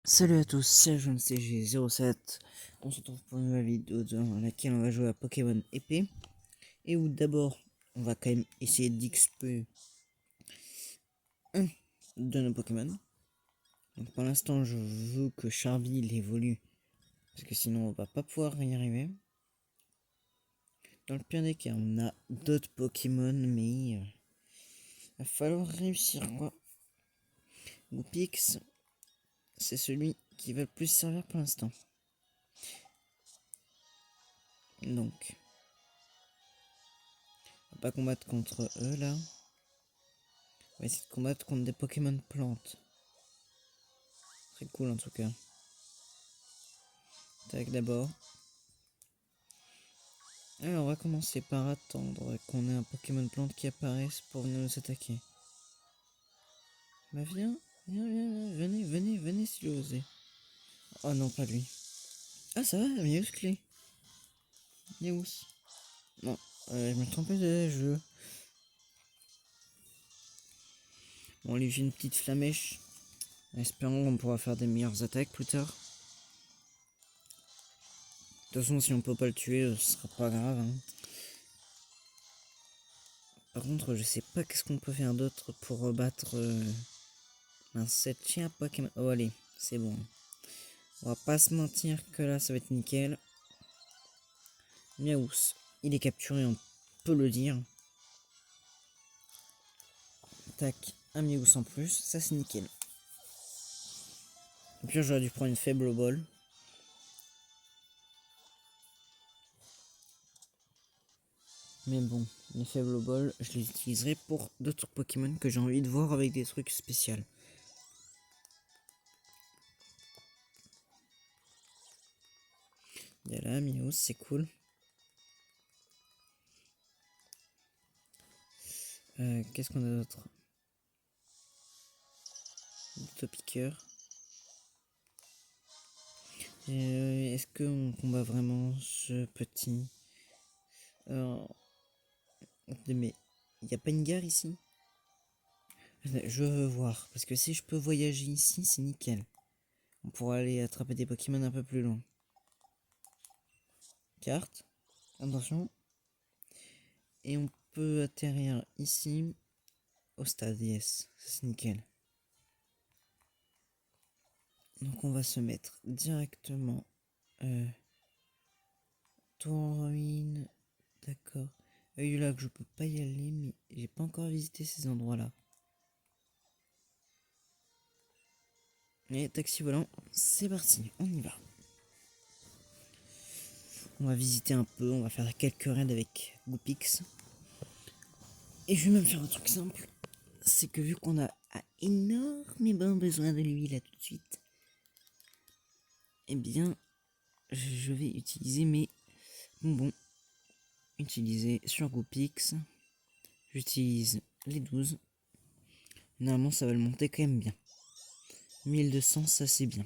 Salut à tous, c'est JohnCG07. On se retrouve pour une nouvelle vidéo dans laquelle on va jouer à Pokémon épée. Et où d'abord, on va quand même essayer d'XP un de nos Pokémon. Donc pour l'instant, je veux que Charville évolue. Parce que sinon, on va pas pouvoir y arriver. Dans le pire des cas, on a d'autres Pokémon, mais il va falloir réussir quoi. Goupix, c'est celui qui va le plus servir pour l'instant. Donc, on va pas combattre contre eux là. On va essayer de combattre contre des Pokémon plantes. Très cool en tout cas. Tac d'abord. Alors on va commencer par attendre qu'on ait un Pokémon plante qui apparaisse pour venir nous attaquer. Bah viens, venez si vous osez. Oh non, pas lui. Ah ça va, musclé. Neus. Non, je me trompais de jeu. Bon, lui j'ai une petite flamèche. Espérons qu'on pourra faire des meilleures attaques plus tard. De toute façon, si on peut pas le tuer, ce sera pas grave. Hein. Par contre, je sais pas qu'est-ce qu'on peut faire d'autre pour battre un 7 chien Pokémon. Oh allez, c'est bon. On va pas se mentir que là, ça va être nickel. Miaous, il est capturé, on peut le dire. Tac, un Miaous en plus, ça c'est nickel. Et puis j'aurais dû prendre une faible ball. Mais bon, les faibles balles, je les utiliserai pour d'autres Pokémon que j'ai envie de voir avec des trucs spéciaux. Il y a là, Miaous, c'est cool. Qu'est-ce qu'on a d'autre? Topiqueur. Est-ce qu'on combat vraiment ce petit mais il n'y a pas une gare ici? Je veux voir, parce que si je peux voyager ici, c'est nickel. On pourra aller attraper des Pokémon un peu plus loin. Carte. Attention. Et on peut atterrir ici, au stade, yes. C'est nickel. Donc on va se mettre directement... tour en ruine. D'accord. Là que je peux pas y aller, mais j'ai pas encore visité ces endroits-là. Et taxi volant, c'est parti, on y va. On va visiter un peu, on va faire quelques raids avec Goupix. Et je vais même faire un truc simple. C'est que vu qu'on a énormément besoin de lui là tout de suite, eh bien, je vais utiliser mes bonbons. Utiliser sur Goupix. J'utilise les 12. Normalement, ça va le monter quand même bien. 1200, ça c'est bien.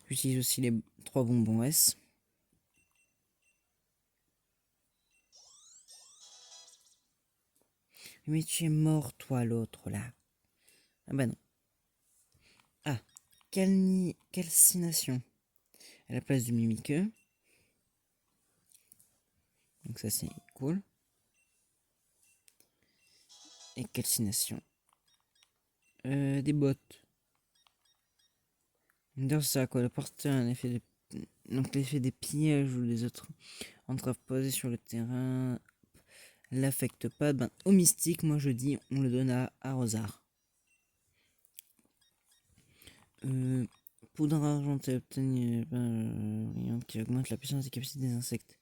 J'utilise aussi les 3 bonbons S. Mais tu es mort, toi, l'autre, là. Ah bah non. Ah, calcination. À la place du mimiqueux. Donc ça, c'est cool. Et calcination. Des bottes. D'ailleurs, ça a quoi? Apporter un effet de... Donc l'effet des pièges ou des autres entraves posées sur le terrain l'affecte pas. Ben, au mystique, moi je dis, on le donne à Rosard. Poudre argentée obtenue qui augmente la puissance et capacité des insectes.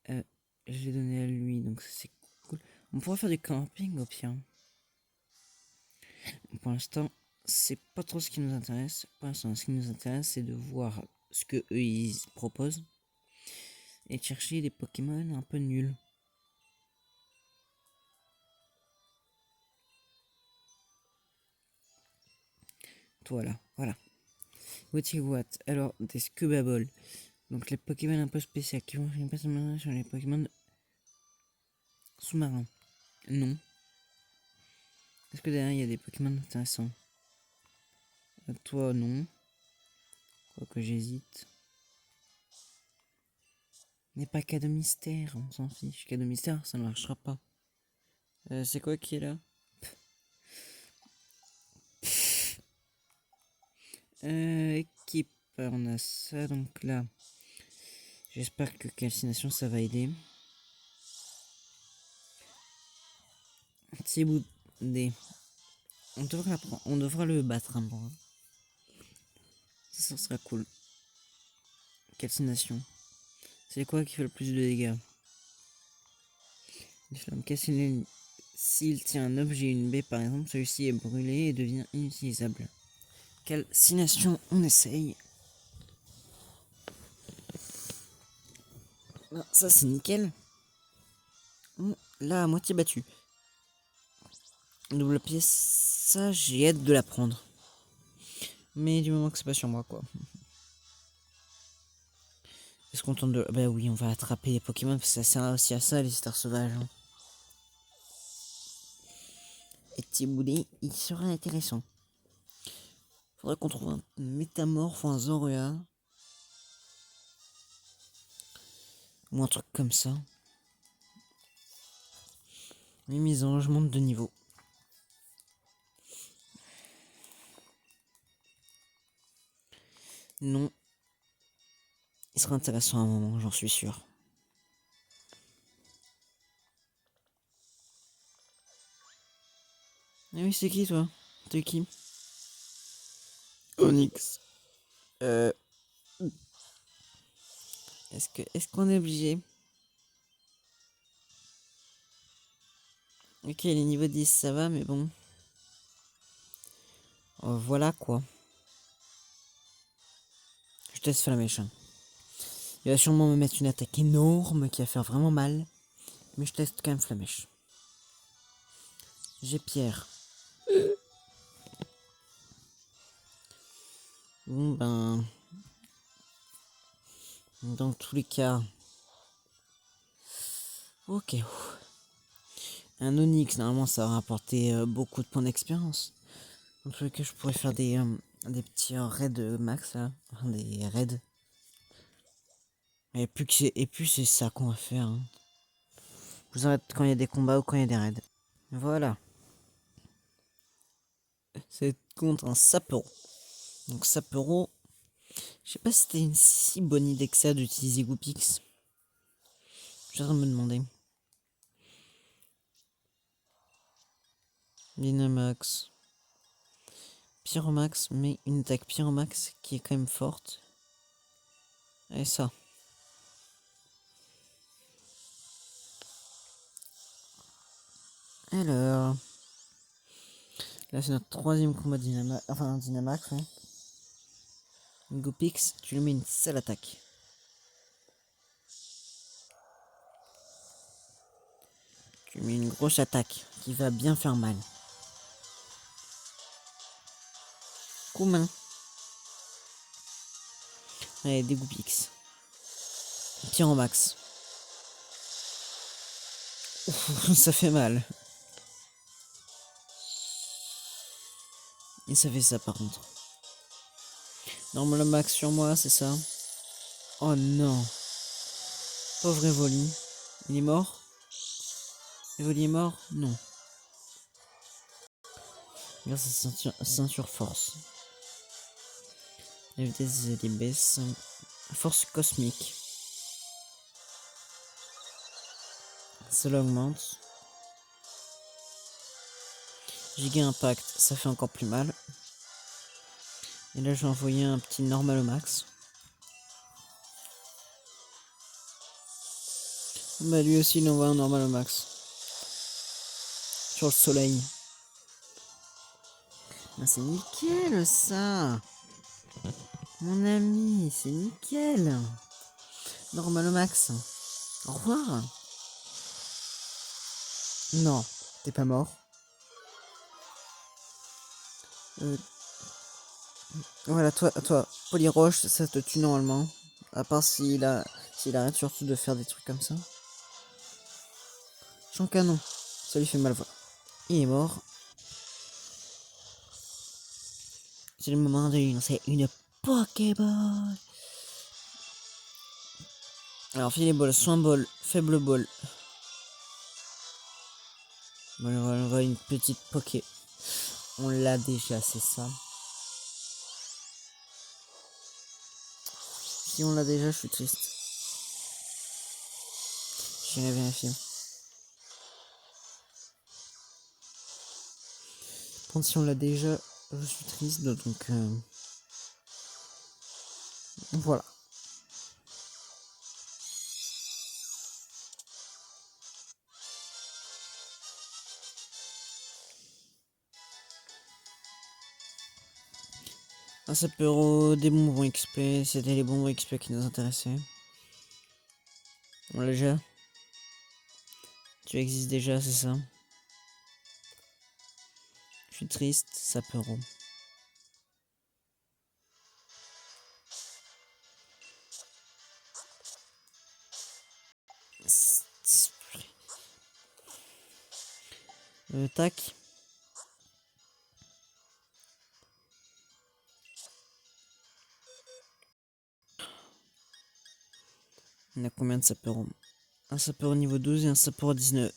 Je l'ai donné à lui, donc c'est cool. On pourra faire du camping au pire. Pour l'instant, c'est pas trop ce qui nous intéresse. Pour l'instant, ce qui nous intéresse, c'est de voir ce que eux ils proposent et de chercher des Pokémon un peu nuls. Voilà. What? Alors, des Scuba Ball. Donc, les Pokémon un peu spéciaux qui vont faire passer sur les Pokémon sous-marins. Non. Est-ce que derrière il y a des Pokémon intéressants? Toi, non. Quoique j'hésite. N'est pas cas de mystère, on s'en fiche. Cas de mystère, ça ne marchera pas. C'est quoi qui est là? Équipe, on a ça donc là. J'espère que calcination ça va aider. Thibaudé. On devra le battre un bon. Ça sera cool. Calcination. C'est quoi qui fait le plus de dégâts? Une flamme calcinée. S'il tient un objet, une baie par exemple, celui-ci est brûlé et devient inutilisable. Calcination, on essaye. Ah, ça c'est nickel. Là, à moitié battu. Double pièce, ça j'ai hâte de la prendre. Mais du moment que c'est pas sur moi quoi. Est-ce qu'on tente de... Bah oui, on va attraper les Pokémon parce que ça sert aussi à ça les stars sauvages. Hein. Et Thibaudé, il sera intéressant. Faudrait qu'on trouve un métamorphe ou un Zorua. Ou un truc comme ça. Les mises en je monte de niveau. Non. Il sera intéressant à un moment, j'en suis sûr. Ah oui, c'est qui toi? T'es qui? Onyx. Est-ce qu'on est obligé? Ok, les niveaux 10 ça va, mais bon. Voilà quoi. Je teste Flamèche. Il va sûrement me mettre une attaque énorme qui va faire vraiment mal. Mais je teste quand même Flamèche. J'ai Pierre. Bon ben... Dans tous les cas... Ok. Un Onyx, normalement ça va rapporter beaucoup de points d'expérience. Dans tous les cas, je pourrais faire des petits raids max là. Enfin, des raids. Et plus c'est ça qu'on va faire. Hein. Je vous arrête quand il y a des combats ou quand il y a des raids. Voilà. C'est contre un Sapero. Donc Sapero, je sais pas si c'était une si bonne idée que ça d'utiliser Goopix. Je suis en train de me demander. Dynamax. Pyromax, mais une attaque Pyromax qui est quand même forte. Et ça. Alors. Là c'est notre troisième combat Dynamax. Enfin Dynamax, ouais. Goopix, tu lui mets une seule attaque. Tu lui mets une grosse attaque qui va bien faire mal. Coumain. Allez, des Goopix. Tire en max. Ouf, ça fait mal. Et ça fait ça par contre. Normal max sur moi, c'est ça. Oh non. Pauvre Evoli. Il est mort? Evoli est mort? Non. Grâce à ceinture force. La vitesse des alliés baisse. Force cosmique. Cela augmente. Giga impact, ça fait encore plus mal. Et là je vais envoyer un petit normal au max. Bah lui aussi il envoie un normal au max. Sur le soleil. Ah, c'est nickel ça. Mon ami, c'est nickel. Normal au max. Au revoir. Non, t'es pas mort. Voilà, toi, Polyroche, ça te tue normalement. À part s'il arrête surtout de faire des trucs comme ça. Champ canon, ça lui fait mal voir. Il est mort. C'est le moment de lui lancer une Pokéball. Alors, filet ball, soin ball, faible ball. Bon, on voit une petite Poké. On l'a déjà, c'est ça. Si on l'a déjà, je suis triste. J'irai vérifier. Quand si on l'a déjà, je suis triste, donc voilà. Un sapeur, des bonbons XP, c'était les bonbons XP qui nous intéressaient. On l'a déjà. Tu existes déjà, c'est ça. Je suis triste, sapeur. Tac. On a combien de sapeurs? Un sapeur au niveau 12 et un sapeur au 19.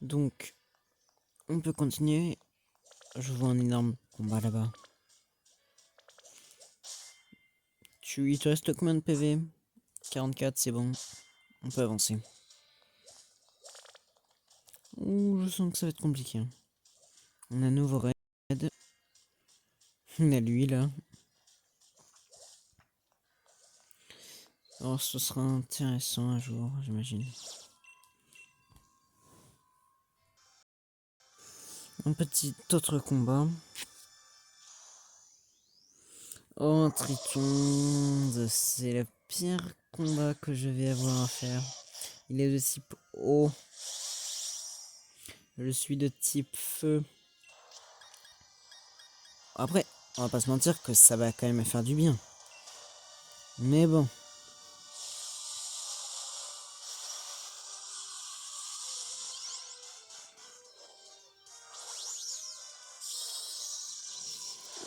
Donc, on peut continuer. Je vois un énorme combat là-bas. Il te reste combien de PV? 44, c'est bon. On peut avancer. Ouh, je sens que ça va être compliqué. On a un nouveau raid. On a lui là. Alors ce sera intéressant un jour, j'imagine. Un petit autre combat. Oh, un triton. C'est le pire combat que je vais avoir à faire. Il est de type eau. Je suis de type feu. Après, on va pas se mentir que ça va quand même faire du bien. Mais bon.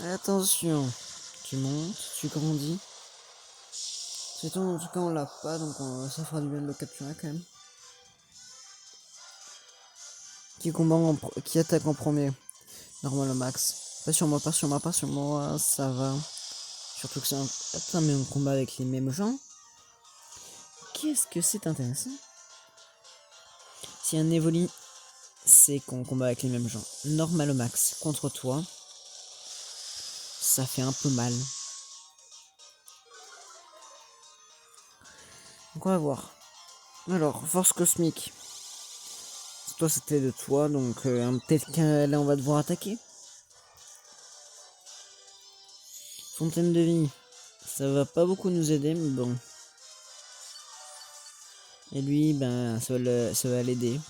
Attention. Tu montes, tu grandis. C'est tout, en tout cas on l'a pas, donc ça fera du bien de le capturer quand même. Qui attaque en premier? Normal au max. Pas sur moi, pas sur moi, pas sur moi, ça va. Surtout que c'est un... Attends, mais on combat avec les mêmes gens. Qu'est-ce que c'est intéressant? Si un Evoli, c'est qu'on combat avec les mêmes gens. Normal au max contre toi. Ça fait un peu mal. Donc on va voir. Alors, force cosmique. Toi c'était de toi, donc peut-être que là on va devoir attaquer. Fontaine de vie. Ça va pas beaucoup nous aider, mais bon. Et lui, ben, ça va l'aider.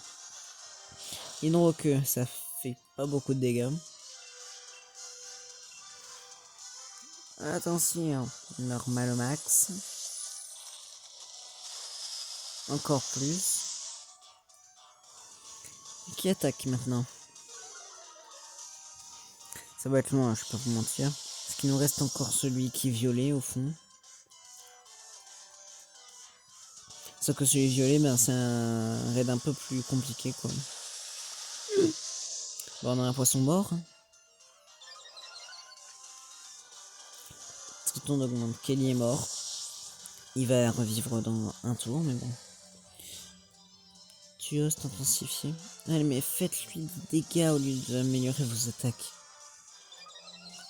Hydroqueue, ça fait pas beaucoup de dégâts. Attention, normal au max. Encore plus. Qui attaque maintenant? Ça va être loin, je peux pas vous mentir. Parce qu'il nous reste encore celui qui est violet au fond. Sauf que celui violet, ben, c'est un raid un peu plus compliqué quoi. Bon, on a un poisson mort. Triton d'augmente. Kelly est mort. Il va revivre dans un tour, mais bon. Tu oses t'intensifier. Allez, mais faites-lui des dégâts au lieu d'améliorer vos attaques.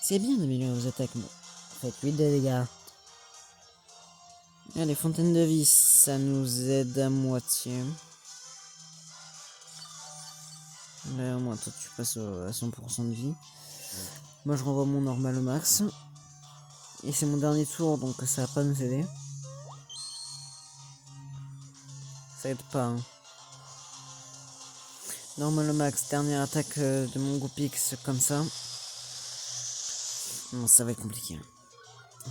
C'est bien d'améliorer vos attaques, mais faites-lui des dégâts. Allez, fontaine de vie, ça nous aide à moitié. Là, au moins, toi, tu passes à 100% de vie. Moi, je renvoie mon normal au max. Et c'est mon dernier tour, donc ça va pas nous aider. Ça aide pas, hein. Normal au max, dernière attaque de mon Goupix comme ça. Non, ça va être compliqué.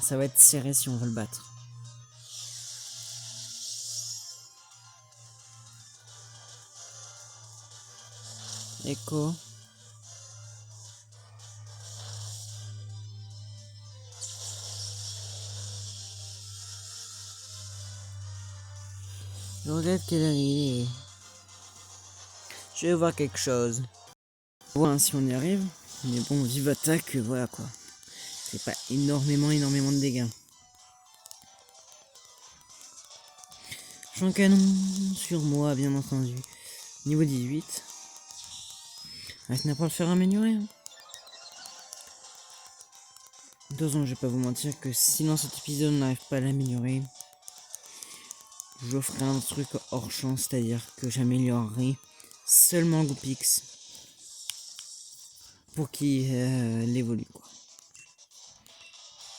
Ça va être serré si on veut le battre. Echo. Je regarde quelle heure il est. Je vais voir quelque chose. On va voir si on y arrive. Mais bon, vive attaque, voilà quoi. C'est pas énormément de dégâts. Champ canon sur moi, bien entendu. Niveau 18. Ah, ce n'est pas le faire améliorer. Hein. De toute façon, je vais pas vous mentir que si dans cet épisode on n'arrive pas à l'améliorer, je ferai un truc hors champ, c'est-à-dire que j'améliorerai seulement Goopix pour qu'il évolue quoi.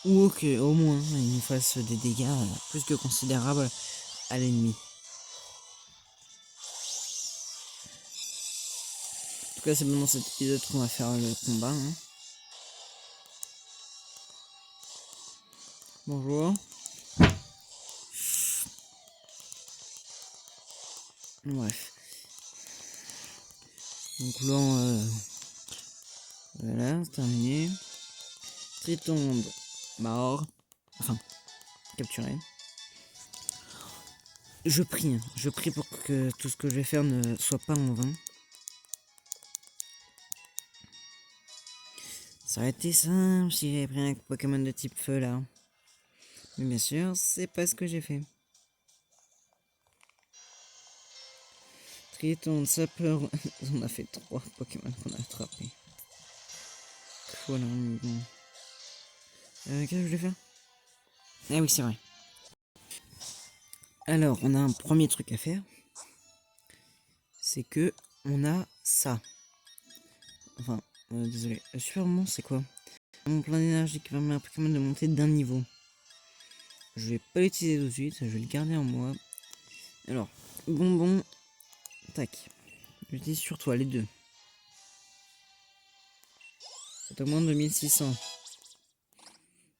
Ou que au moins il nous fasse des dégâts plus que considérables à l'ennemi. En tout cas, c'est pendant cet épisode qu'on va faire le combat. Hein. Bonjour. Bref. Donc là, voilà, c'est terminé. Tritonde, mort. Enfin, capturé. Je prie pour que tout ce que je vais faire ne soit pas en vain. Ça aurait été simple si j'avais pris un Pokémon de type feu là. Mais bien sûr, c'est pas ce que j'ai fait. Triton, sapeur. On a fait 3 Pokémon qu'on a attrapés. Voilà, bon. Qu'est-ce que je voulais faire? Ah oui, c'est vrai. Alors, on a un premier truc à faire. C'est que on a ça. Enfin, désolé. Super moment, c'est quoi? Mon plein d'énergie qui permet à un Pokémon de monter d'un niveau. Je vais pas l'utiliser tout de suite, je vais le garder en moi. Alors, bonbon, tac. J'utilise sur toi les deux. Ça t'augmente de 1600.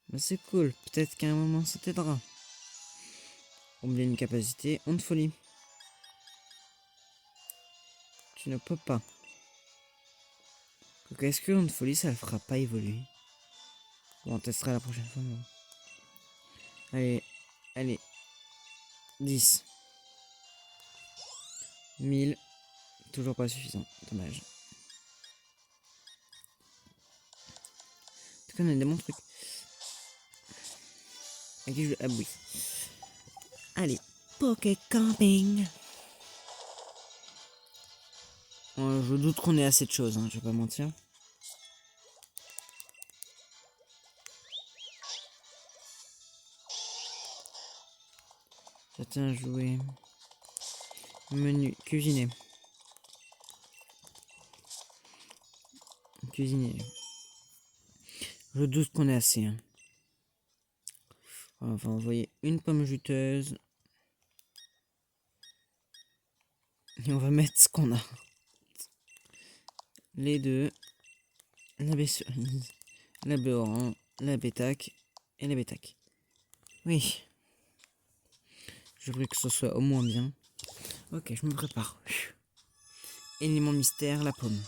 Bah c'est cool, peut-être qu'à un moment ça t'aidera. Oublier une capacité, honte folie. Tu ne peux pas. Est-ce que honte folie ça le fera pas évoluer? Bon, on testera la prochaine fois. Bon. Allez, allez. 10. 1000. Toujours pas suffisant, dommage. En tout cas, on a des bons trucs. À qui je... Ah oui. Allez, Poké Camping. Je doute qu'on ait assez de choses, hein, je vais pas mentir. Certains jouets. Menu, cuisiner. Cuisiner. Je doute qu'on ait assez. Hein. On va envoyer une pomme juteuse. Et on va mettre ce qu'on a. Les deux. La baie cerise. La baie orange. La bétac. Et la bétac. Oui. Je voudrais que ce soit au moins bien. Ok, je me prépare. Élément mystère, la pomme.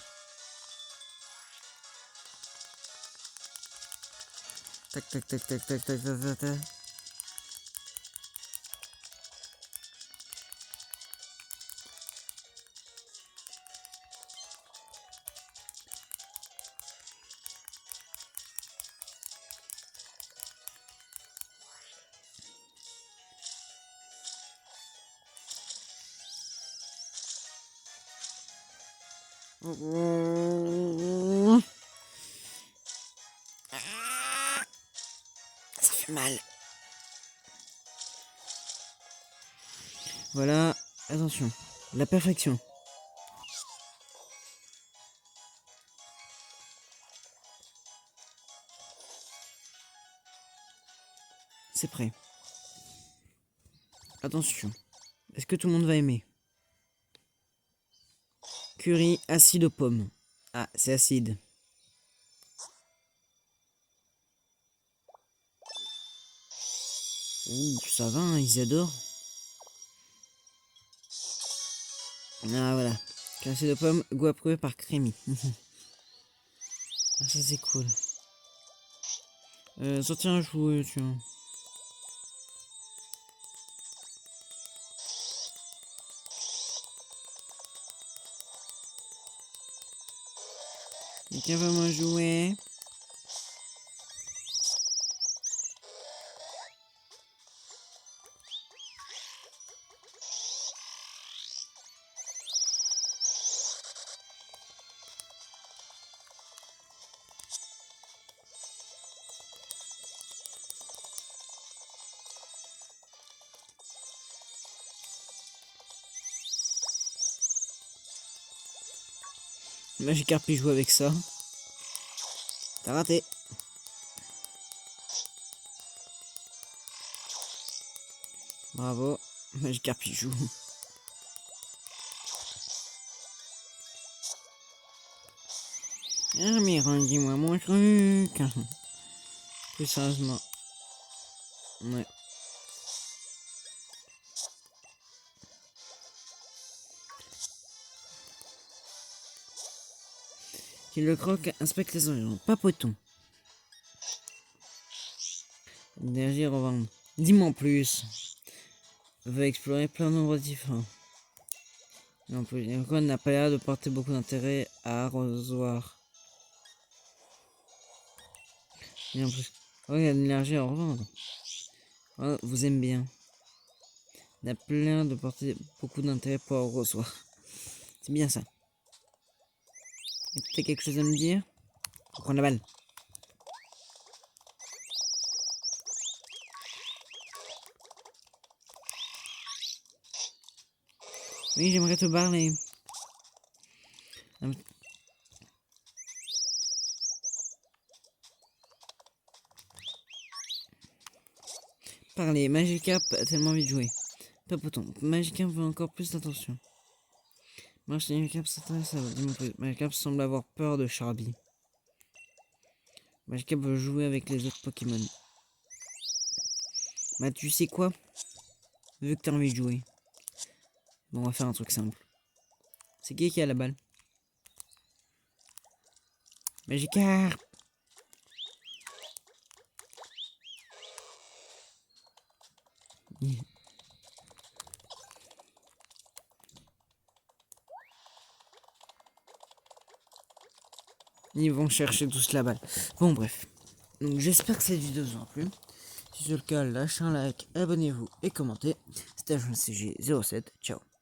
Tac, tac, tac, tac, tac, tac, tac, tac, tac. Ça fait mal. Voilà, attention. La perfection. C'est prêt. Attention. Est-ce que tout le monde va aimer? Curry acide aux pommes. Ah, c'est acide. Ouh, ça va, hein, ils adorent. Ah voilà. Cassé de pommes, goût approuvé par Crémy. Ah, ça c'est cool. Sortir un jouet, tiens. Quelqu'un veut me jouer? Magikarp il joue avec ça. T'as raté. Bravo. Magikarp il joue. Ah mais rendez-moi mon truc. Plus sérieusement. Ouais. Qui le croque inspecte les environs. Papoton. Énergie revendre. Dis-moi en plus. Veut explorer plein d'endroits différents. En plus, Yukon n'a pas l'air de porter beaucoup d'intérêt à arrosoir. Et en plus, oh, il y a de l'énergie à revendre. Oh, vous aimez bien. Il n'a pas l'air de porter beaucoup d'intérêt pour arrosoir. C'est bien ça. T'as quelque chose à me dire? Faut prendre la balle. Oui, j'aimerais te parler. Parler. Magikarp a tellement envie de jouer. Papoton. Magikarp veut encore plus d'attention. Magikarp s'intéresse à vous. Dis-moi plus. Magikarp semble avoir peur de Charlie. Magikarp veut jouer avec les autres Pokémon. Bah tu sais quoi? Vu que t'as envie de jouer. Bon, on va faire un truc simple. C'est qui a la balle? Magikarp! Ils vont chercher tous la balle. Bon, bref. Donc, j'espère que cette vidéo vous a plu. Si c'est le cas, lâchez un like, abonnez-vous et commentez. C'était CG07. Ciao.